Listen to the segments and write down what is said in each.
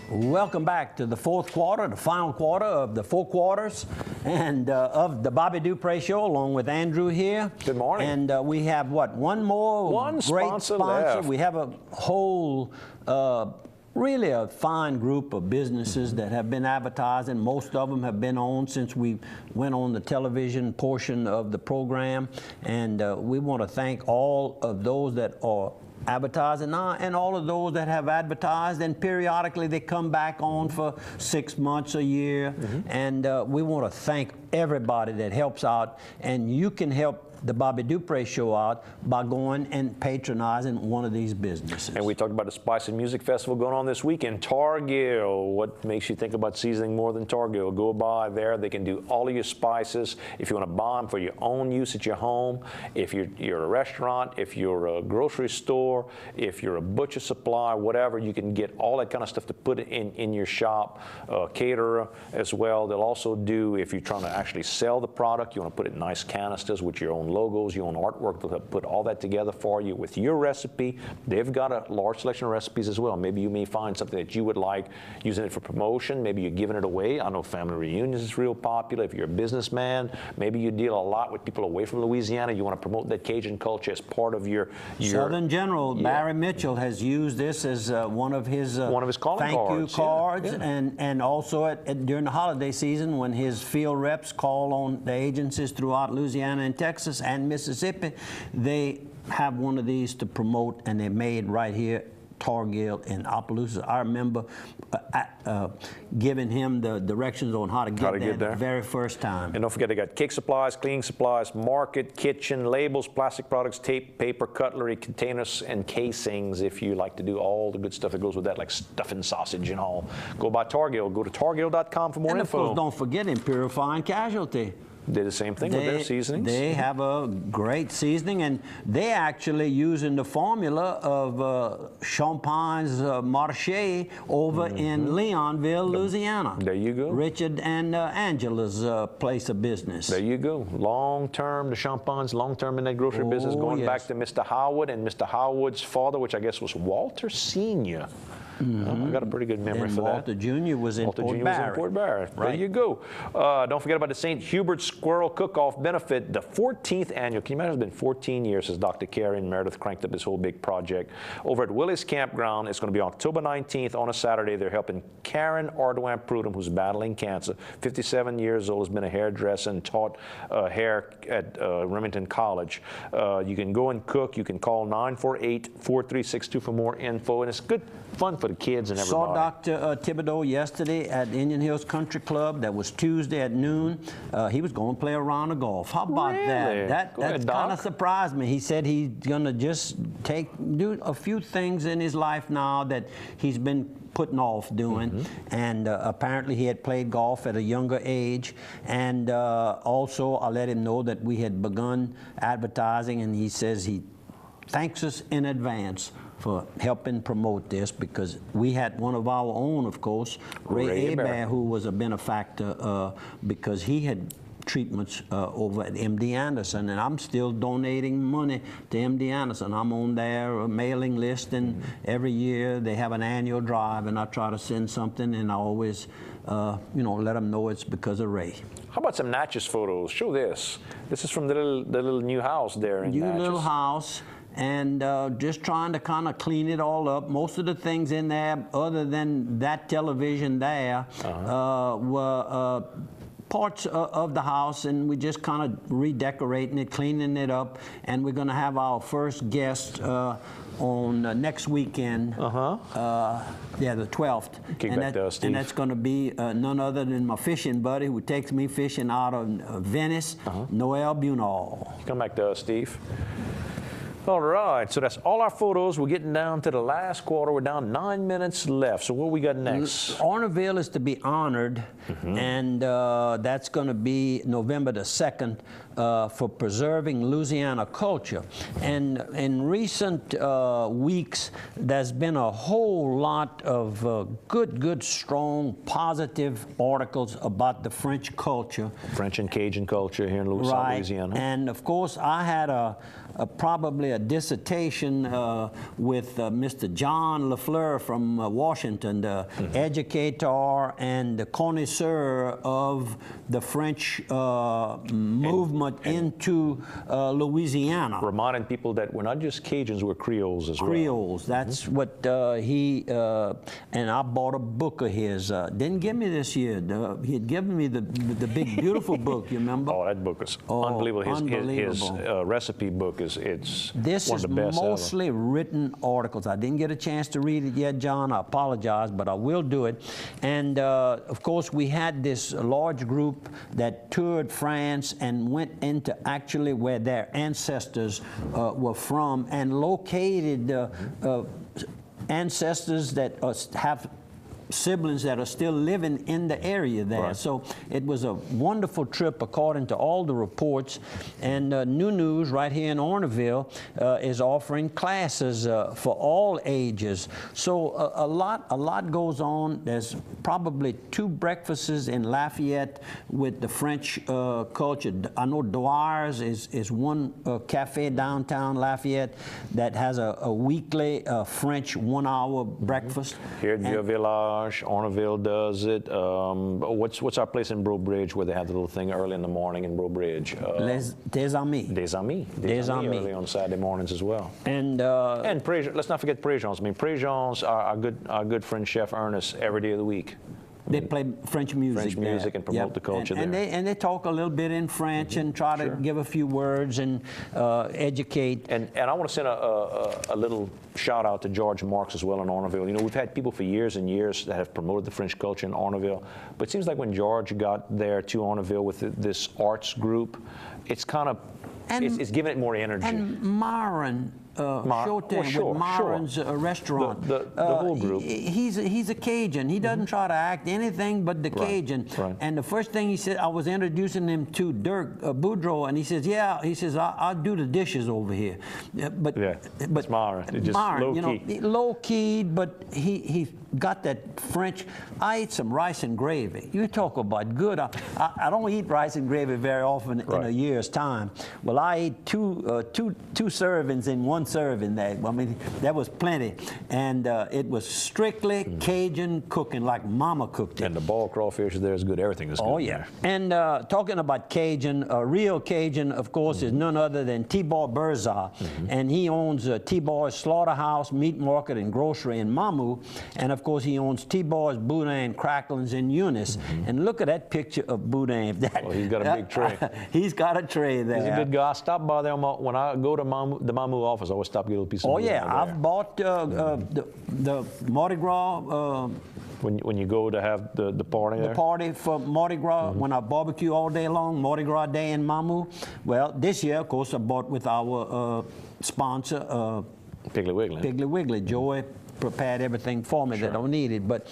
Welcome back to the fourth quarter, the final quarter of the 4 quarters, and of the Bobby Dupree Show, along with Andrew here. Good morning. And we have, what, one great sponsor left. We have a whole, really a fine group of businesses that have been advertising. Most of them have been on since we went on the television portion of the program. And we want to thank all of those that are advertising now, and all of those that have advertised, and periodically they come back on for 6 months, a year, and we want to thank everybody that helps out, and you can help the Bobby Dupree Show out by going and patronizing one of these businesses. And we talked about the Spice and Music Festival going on this weekend. Targill, what makes you think about seasoning more than Targill? Go by there. They can do all of your spices. If you want to buy them for your own use at your home, if you're a restaurant, if you're a grocery store, if you're a butcher supply, whatever, you can get all that kind of stuff to put in your shop. Caterer as well. They'll also do, if you're trying to actually sell the product, you want to put it in nice canisters with your own logos, your own artwork. They'll put all that together for you with your recipe. They've got a large selection of recipes as well. Maybe you may find something that you would like, using it for promotion. Maybe you're giving it away. I know family reunions is real popular. If you're a businessman, maybe you deal a lot with people away from Louisiana. You want to promote that Cajun culture as part of your Southern General Barry Mitchell has used this as one of his calling thank you cards, and also during the holiday season when his field reps call on the agencies throughout Louisiana and Texas and Mississippi, they have one of these to promote, and they're made right here, Targill in Opelousas. I remember giving him the directions on how to get there the very first time. And don't forget, they got cake supplies, cleaning supplies, market, kitchen, labels, plastic products, tape, paper, cutlery, containers, and casings if you like to do all the good stuff that goes with that, like stuffing sausage and all. Go by Targill. Go to targill.com for more info. And of course, don't forget Imperial and Casualty. They do the same thing with their seasonings. They have a great seasoning, and they actually using the formula of Champagne's Marché over in Leonville, Louisiana. There you go. Richard and Angela's place of business. There you go. Long-term, the Champagne's long-term in that grocery business, going back to Mr. Howard and Mr. Howard's father, which I guess was Walter Sr. I got a pretty good memory for Walter that. Jr. was in Fort Barry. Right. There you go. Don't forget about the St. Hubert Squirrel Cook-Off Benefit, the 14th annual. Can you imagine? It's been 14 years since Dr. Carey and Meredith cranked up this whole big project. Over at Willis Campground, it's going to be October 19th on a Saturday. They're helping Karen Ardoin Prudhomme, who's battling cancer. 57 years old, has been a hairdresser and taught hair at Remington College. You can go and cook. You can call 948-4362 for more info, and it's good fun for the kids and everybody. Saw Dr. Thibodeau yesterday at Indian Hills Country Club. That was Tuesday at noon. He was going to play a round of golf. How about that? That kind of surprised me. He said he's going to just do a few things in his life now that he's been putting off doing, and apparently he had played golf at a younger age, and also I let him know that we had begun advertising, and he says he thanks us in advance for helping promote this, because we had one of our own, of course, Ray Hebert, who was a benefactor because he had treatments over at MD Anderson, and I'm still donating money to MD Anderson. I'm on their mailing list, and every year they have an annual drive, and I try to send something, and I always let them know it's because of Ray. How about some Natchez photos? Show this. This is from the little new house there in Natchez. New little house. And just trying to kind of clean it all up. Most of the things in there, other than that television there, were parts of the house, and we just kind of redecorating it, cleaning it up, and we're going to have our first guest on next weekend, the 12th. And that's going to be none other than my fishing buddy who takes me fishing out of Venice, Noel Bunal. Come back to us, Steve. All right, so that's all our photos. We're getting down to the last quarter. We're down 9 minutes left. So what we got next? Honorville is to be honored, and that's going to be November the 2nd for preserving Louisiana culture. And in recent weeks, there's been a whole lot of good, strong, positive articles about the French culture. French and Cajun culture here in South Louisiana. And of course, I had probably a dissertation with Mr. John LaFleur from Washington, the educator and the connoisseur of the French movement into Louisiana. Reminding people that we're not just Cajuns, we're Creoles as well. Creoles, that's what and I bought a book of his. Didn't give me this year. He had given me the big, beautiful book, you remember? Oh, that book is unbelievable. His recipe book is one of the best This is mostly written articles. I didn't get a chance to read it yet, John. I apologize, but I will do it. And of course, we had this large group that toured France and went into actually where their ancestors were from and located ancestors that have siblings that are still living in the area there. Right. So it was a wonderful trip according to all the reports. And New News right here in Orneville is offering classes for all ages. So a lot goes on. There's probably 2 breakfasts in Lafayette with the French culture. I know Dwyer's is one cafe downtown Lafayette that has a weekly French 1-hour breakfast. Here at Village, Orneville does it. What's our place in Breaux Bridge where they have the little thing early in the morning in Breaux Bridge? Des Amis. Des Amis early on Saturday mornings as well. And let's not forget Préjean's. I mean, Préjean's, our good friend Chef Ernest, every day of the week. They play French music. French music and promote the culture and there. And they talk a little bit in French and try to give a few words and educate. And I want to send a little shout out to George Marks as well in Orneville. You know, we've had people for years and years that have promoted the French culture in Orneville, but it seems like when George got there to Orneville with this arts group, it's kind of it's giving it more energy. And Myron. Showtime with Myron's restaurant. The whole group. He's a Cajun. He doesn't try to act anything but the Cajun. Right. And the first thing he said, I was introducing him to Dirk Boudreau, and he says, "Yeah," he says, "I'll do the dishes over here." But it's Myron. It's just Myron, low key. Low key, but he got that French. I ate some rice and gravy. You talk about good. I don't eat rice and gravy very often in a year's time. Well, I ate two servings in one serving there. I mean, that was plenty. And it was strictly Cajun cooking, like Mama cooked it. And the ball crawfish there is good. Everything is good. Oh, yeah. And talking about Cajun, real Cajun, of course, is none other than T-Boy Berzah. And he owns T-Boy's Slaughterhouse, Meat Market, and Grocery in Mamou. And, of course, he owns T-Boy's Boudin Cracklings in Eunice. And look at that picture of Boudin. Well, he's got a big tray. He's got a tray there. He's a good guy. I stop by there when I go to the Mamou office. I always stop to get a little piece of Oh, yeah. I've bought the Mardi Gras. When you go to have the party there? The party for Mardi Gras, when I barbecue all day long, Mardi Gras Day in Mamou. Well, this year, of course, I bought with our sponsor, Piggly Wiggly. Piggly Wiggly. Joey prepared everything for me that I needed. But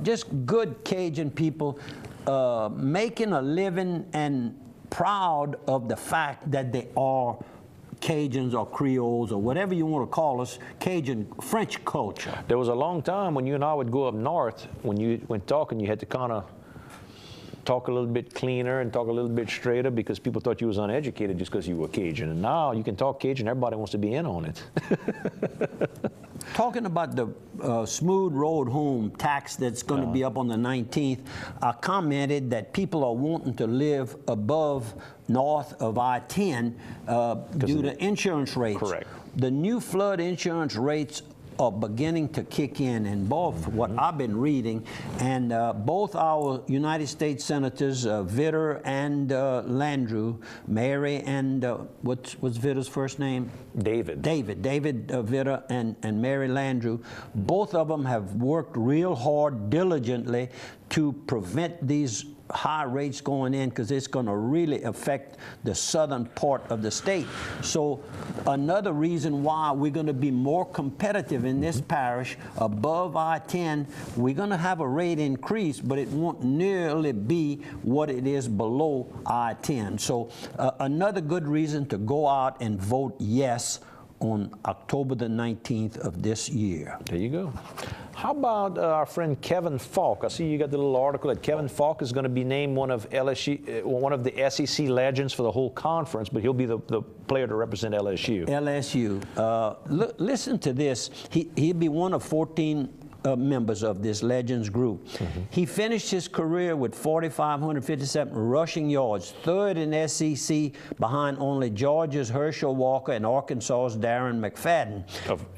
just good Cajun people making a living and proud of the fact that they are Cajuns or Creoles or whatever you want to call us, Cajun French culture. There was a long time when you and I would go up north, when talking, you had to kind of talk a little bit cleaner and talk a little bit straighter because people thought you was uneducated just because you were Cajun. And now you can talk Cajun, everybody wants to be in on it. Talking about the smooth road home tax that's going to be up on the 19th, I commented that people are wanting to live above north of I-10 due to insurance rates. Correct. The new flood insurance rates are beginning to kick in both what I've been reading, and both our United States Senators, Vitter and Landrieu, Mary and what's Vitter's first name? David Vitter and Mary Landrieu, both of them have worked real hard, diligently to prevent these high rates going in because it's going to really affect the southern part of the state. So another reason why we're going to be more competitive in this parish above I-10, we're going to have a rate increase, but it won't nearly be what it is below I-10. So another good reason to go out and vote yes on October the 19th of this year. There you go. How about our friend Kevin Falk? I see you got the little article that Kevin Falk is going to be named one of LSU, one of the SEC legends for the whole conference, but he'll be the player to represent LSU. LSU. Listen to this. He'll be one of 14 members of this Legends group. He finished his career with 4,557 rushing yards, third in SEC behind only Georgia's Herschel Walker and Arkansas's Darren McFadden.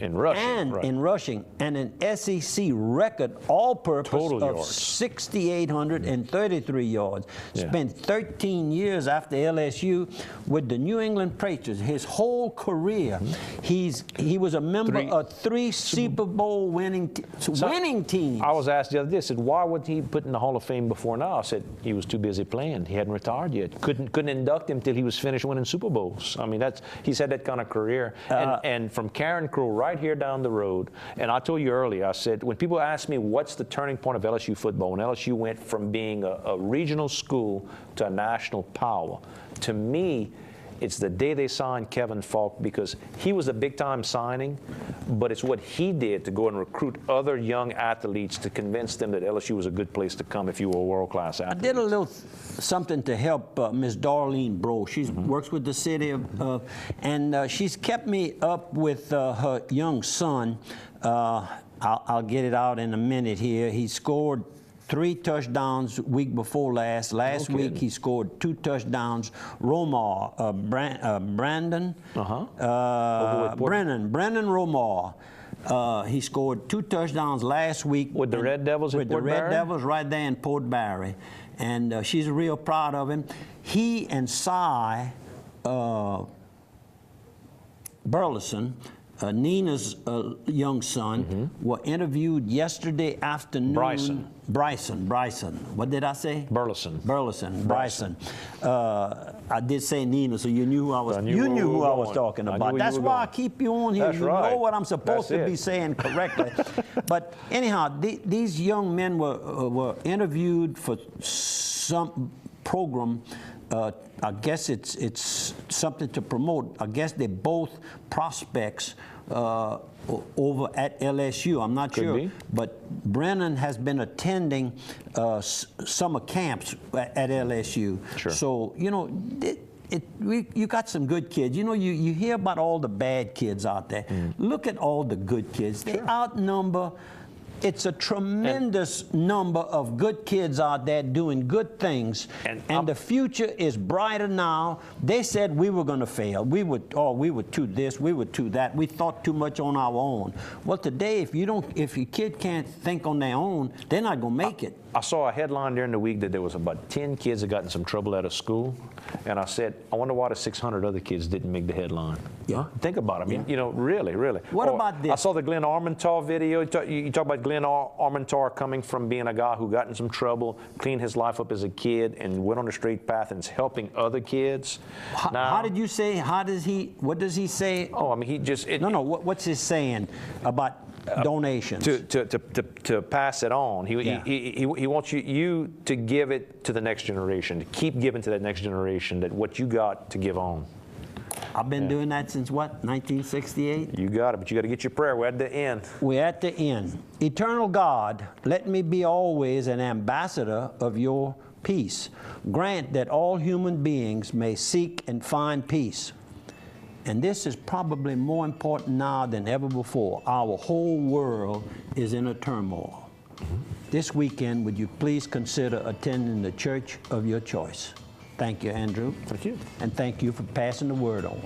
In rushing. And in rushing. And an SEC record all-purpose Total of yards. 6,833 yards. Spent 13 years after LSU with the New England Patriots. His whole career, he was a member of 3 Super Bowl winning teams. I was asked the other day, I said, why would he put in the Hall of Fame before now? I said, he was too busy playing. He hadn't retired yet. Couldn't induct him till he was finished winning Super Bowls. I mean, he's had that kind of career. And from Karen Crow right here down the road, and I told you earlier, I said, when people ask me what's the turning point of LSU football, when LSU went from being a regional school to a national power, to me, it's the day they signed Kevin Falk, because he was a big-time signing, but it's what he did to go and recruit other young athletes to convince them that LSU was a good place to come if you were a world-class athlete. I did a little something to help Miss Darlene Bro. She works with the city and she's kept me up with her young son. I'll get it out in a minute here. He scored 3 touchdowns week before last. Last week he scored 2 touchdowns. Romar, Brandon Romar. He scored 2 touchdowns last week with the Red Devils. With the Red Devils right there in Port Barry, and she's real proud of him. He and Cy Burleson, Nina's young son, were interviewed yesterday afternoon. Bryson. What did I say? Bryson. I did say Nina, so you knew who I was. You knew who I was talking about. That's why I keep you on here. That's you right. know what I'm supposed to be saying correctly. But anyhow, these young men were interviewed for some program. I guess it's something to promote. I guess they're both prospects over at LSU. I'm not sure. But Brennan has been attending summer camps at LSU. Sure. So, you know, you got some good kids. You know, you hear about all the bad kids out there. Look at all the good kids. They outnumber. It's a tremendous number of good kids out there doing good things, and the future is brighter now. They said we were going to fail. We were too this, we were too that. We thought too much on our own. Well, today, if your kid can't think on their own, they're not going to make it. I saw a headline during the week that there was about 10 kids that got in some trouble out of school, and I said, I wonder why the 600 other kids didn't make the headline. Yeah. Think about it. I mean, you know, really. What about this? I saw the Glenn Armentar video. You talk about Glenn Armentar coming from being a guy who got in some trouble, cleaned his life up as a kid, and went on the straight path and is helping other kids. How did you say? What does he say? Oh, I mean, he just... What's his saying about donations? To pass it on. He wants you to give it to the next generation, to keep giving to that next generation that what you got to give on. I've been doing that since what, 1968? You got it, but you got to get your prayer. We're at the end. We're at the end. Eternal God, let me be always an ambassador of your peace. Grant that all human beings may seek and find peace. And this is probably more important now than ever before. Our whole world is in a turmoil. This weekend, would you please consider attending the church of your choice? Thank you, Andrew. Thank you. And thank you for passing the word on.